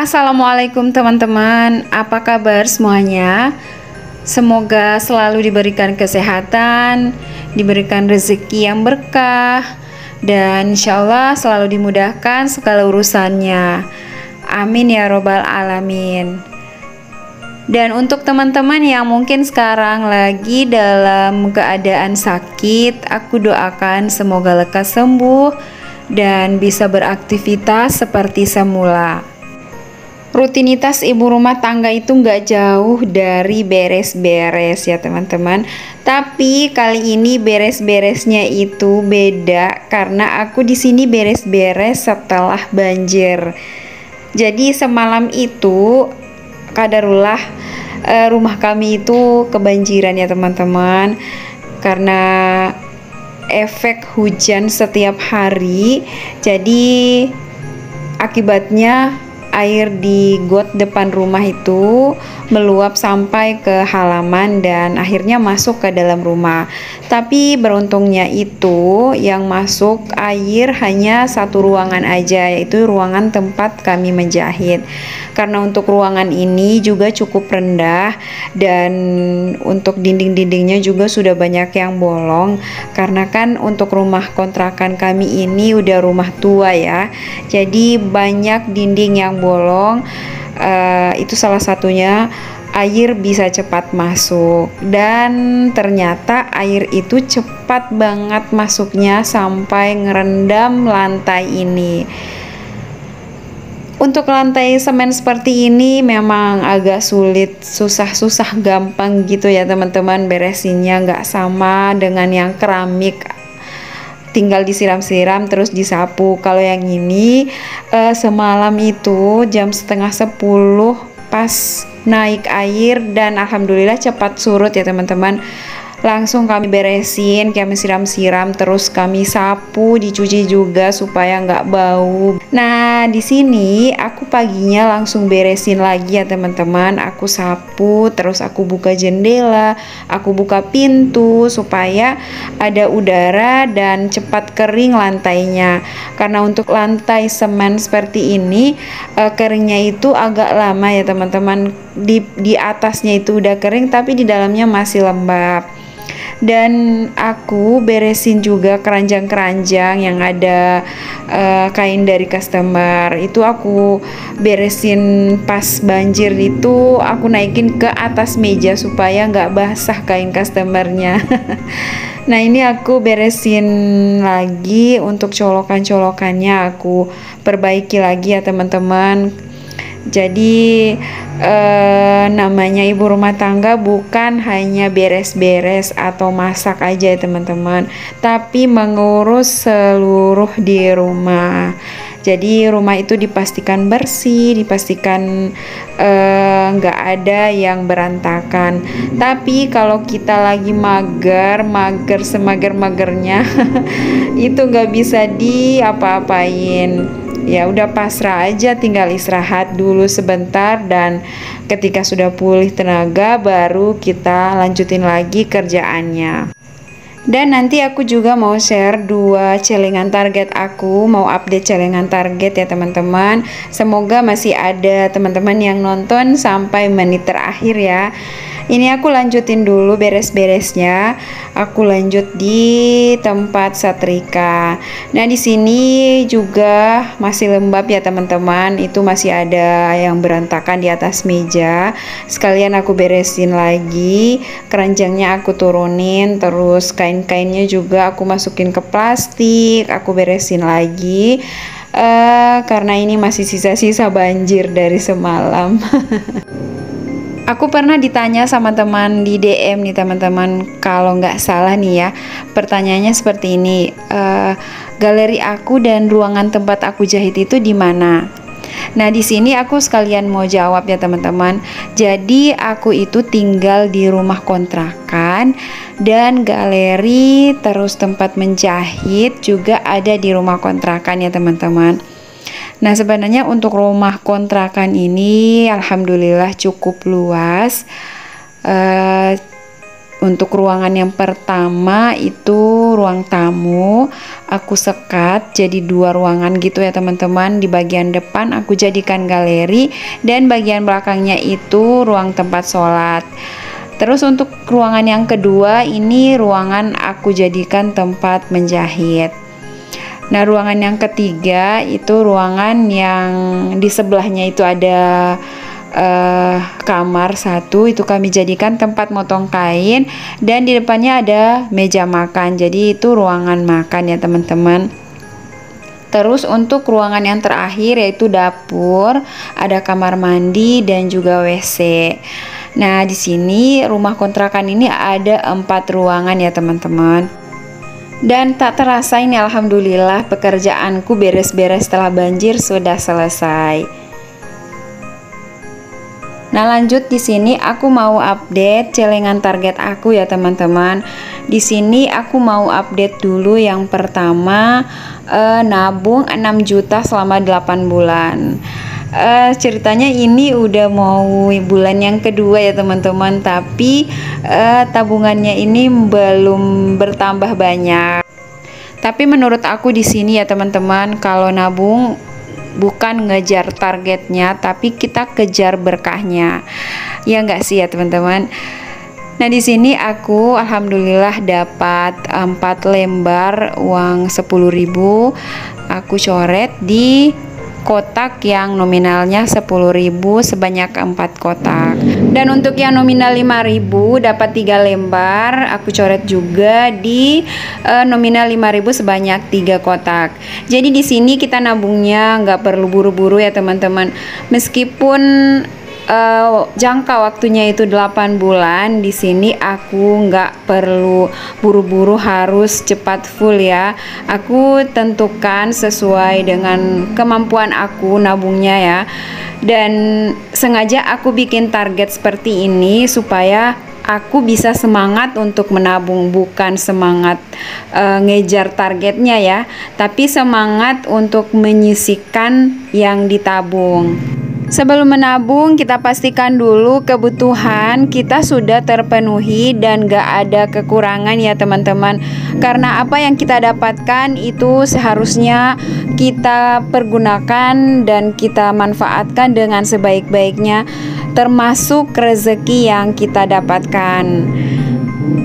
Assalamualaikum teman-teman, apa kabar semuanya? Semoga selalu diberikan kesehatan, diberikan rezeki yang berkah, dan insya Allah selalu dimudahkan segala urusannya. Amin ya robbal alamin. Dan untuk teman-teman yang mungkin sekarang lagi dalam keadaan sakit, aku doakan semoga lekas sembuh dan bisa beraktivitas seperti semula. Rutinitas ibu rumah tangga itu nggak jauh dari beres-beres ya teman-teman. Tapi kali ini beres-beresnya itu beda karena aku di sini beres-beres setelah banjir. Jadi semalam itu qadarullah rumah kami itu kebanjiran ya teman-teman. Karena efek hujan setiap hari, jadi akibatnya air di got depan rumah itu meluap sampai ke halaman dan akhirnya masuk ke dalam rumah. Tapi beruntungnya itu yang masuk air hanya satu ruangan aja, yaitu ruangan tempat kami menjahit. Karena untuk ruangan ini juga cukup rendah dan untuk dinding-dindingnya juga sudah banyak yang bolong. Karena kan untuk rumah kontrakan kami ini udah rumah tua ya, jadi banyak dinding yang bolong. Itu salah satunya air bisa cepat masuk, dan ternyata air itu cepat banget masuknya sampai ngerendam lantai ini. Untuk lantai semen seperti ini memang agak sulit, susah gampang gitu ya teman-teman, beresinnya nggak sama dengan yang keramik, tinggal disiram-siram terus disapu. Kalau yang ini semalam itu jam setengah 10 pas naik air dan alhamdulillah cepat surut ya teman-teman. Langsung kami beresin, kami siram-siram, terus kami sapu, dicuci juga supaya nggak bau. Nah di sini aku paginya langsung beresin lagi ya teman-teman. Aku sapu, terus aku buka jendela, aku buka pintu supaya ada udara dan cepat kering lantainya. Karena untuk lantai semen seperti ini keringnya itu agak lama ya teman-teman. Di atasnya itu udah kering tapi di dalamnya masih lembab. Dan aku beresin juga keranjang-keranjang yang ada kain dari customer. Itu aku beresin pas banjir itu, aku naikin ke atas meja supaya nggak basah kain customernya. Nah ini aku beresin lagi untuk colokan-colokannya, aku perbaiki lagi ya teman-teman. Jadi namanya ibu rumah tangga bukan hanya beres-beres atau masak aja ya teman-teman, tapi mengurus seluruh di rumah. Jadi rumah itu dipastikan bersih, dipastikan nggak ada yang berantakan. Tapi kalau kita lagi mager semager-magernya itu nggak bisa diapa-apain. Ya udah pasrah aja, tinggal istirahat dulu sebentar dan ketika sudah pulih tenaga baru kita lanjutin lagi kerjaannya. Dan nanti aku juga mau share 2 celengan target aku, mau update celengan target ya teman-teman. Semoga masih ada teman-teman yang nonton sampai menit terakhir ya. Ini aku lanjutin dulu beres-beresnya. Aku lanjut di tempat setrika. Nah, di sini juga masih lembab ya teman-teman. Itu masih ada yang berantakan di atas meja. Sekalian aku beresin lagi. Keranjangnya aku turunin, terus kain-kainnya juga aku masukin ke plastik. Aku beresin lagi. Karena ini masih sisa-sisa banjir dari semalam. Aku pernah ditanya sama teman di DM nih teman-teman, kalau nggak salah nih ya, pertanyaannya seperti ini, galeri aku dan ruangan tempat aku jahit itu di mana? Nah di sini aku sekalian mau jawab ya teman-teman. Jadi aku itu tinggal di rumah kontrakan dan galeri terus tempat menjahit juga ada di rumah kontrakan ya teman-teman. Nah sebenarnya untuk rumah kontrakan ini alhamdulillah cukup luas. Untuk ruangan yang pertama itu ruang tamu, aku sekat jadi 2 ruangan gitu ya teman-teman. Di bagian depan aku jadikan galeri dan bagian belakangnya itu ruang tempat sholat. Terus untuk ruangan yang kedua ini ruangan aku jadikan tempat menjahit. Nah, ruangan yang ketiga itu ruangan yang di sebelahnya itu ada kamar satu, itu kami jadikan tempat motong kain, dan di depannya ada meja makan, jadi itu ruangan makan ya teman-teman. Terus untuk ruangan yang terakhir yaitu dapur, ada kamar mandi dan juga WC. Nah, di sini rumah kontrakan ini ada 4 ruangan ya teman-teman. Dan tak terasa ini alhamdulillah pekerjaanku beres-beres setelah banjir sudah selesai. Nah, lanjut di sini aku mau update celengan target aku ya teman-teman. Di sini aku mau update dulu yang pertama, nabung 6 juta selama 8 bulan. Ceritanya ini udah mau bulan yang kedua ya teman-teman, tapi tabungannya ini belum bertambah banyak. Tapi menurut aku di sini ya teman-teman, kalau nabung bukan ngejar targetnya, tapi kita kejar berkahnya. Ya enggak sih ya teman-teman. Nah, di sini aku alhamdulillah dapat 4 lembar uang 10.000. Aku coret di kotak yang nominalnya 10.000 sebanyak 4 kotak. Dan untuk yang nominal 5.000 dapat 3 lembar, aku coret juga di nominal 5.000 sebanyak 3 kotak. Jadi di sini kita nabungnya nggak perlu buru-buru ya teman-teman. Meskipun jangka waktunya itu 8 bulan, di sini aku nggak perlu buru-buru harus cepat full ya. Aku tentukan sesuai dengan kemampuan aku nabungnya ya. Dan sengaja aku bikin target seperti ini supaya aku bisa semangat untuk menabung, bukan semangat ngejar targetnya ya, tapi semangat untuk menyisihkan yang ditabung. Sebelum menabung, kita pastikan dulu kebutuhan kita sudah terpenuhi dan gak ada kekurangan ya teman-teman. Karena apa yang kita dapatkan itu seharusnya kita pergunakan dan kita manfaatkan dengan sebaik-baiknya, termasuk rezeki yang kita dapatkan.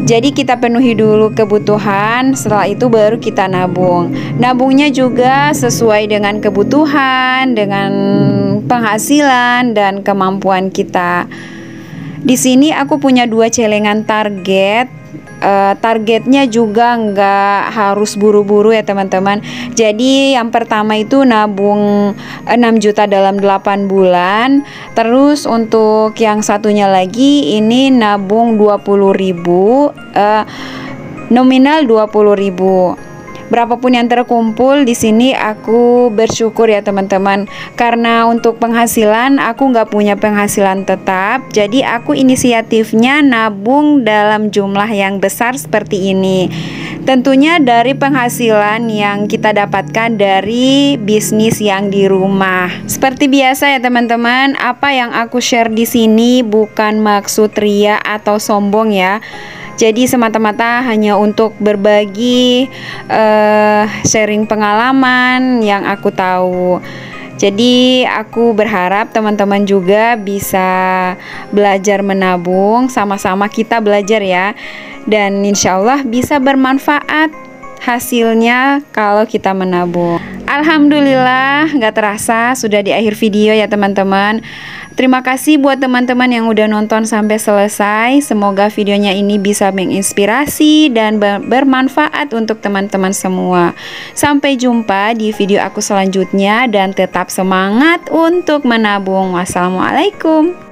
Jadi kita penuhi dulu kebutuhan, setelah itu baru kita nabung. Nabungnya juga sesuai dengan kebutuhan, dengan penghasilan dan kemampuan kita. Di sini aku punya 2 celengan target. Targetnya juga nggak harus buru-buru ya teman-teman. Jadi yang pertama itu nabung 6 juta dalam 8 bulan. Terus untuk yang satunya lagi ini nabung 20.000, nominal 20.000. Berapapun yang terkumpul di sini aku bersyukur ya teman-teman. Karena untuk penghasilan aku nggak punya penghasilan tetap, jadi aku inisiatifnya nabung dalam jumlah yang besar seperti ini. Tentunya dari penghasilan yang kita dapatkan dari bisnis yang di rumah. Seperti biasa ya teman-teman, apa yang aku share di sini bukan maksud ria atau sombong ya. Jadi semata-mata hanya untuk berbagi, sharing pengalaman yang aku tahu. Jadi aku berharap teman-teman juga bisa belajar menabung, sama-sama kita belajar ya. Dan insya Allah bisa bermanfaat hasilnya kalau kita menabung. Alhamdulillah, nggak terasa sudah di akhir video ya teman-teman. Terima kasih buat teman-teman yang udah nonton sampai selesai. Semoga videonya ini bisa menginspirasi dan bermanfaat untuk teman-teman semua. Sampai jumpa di video aku selanjutnya dan tetap semangat untuk menabung. Wassalamualaikum.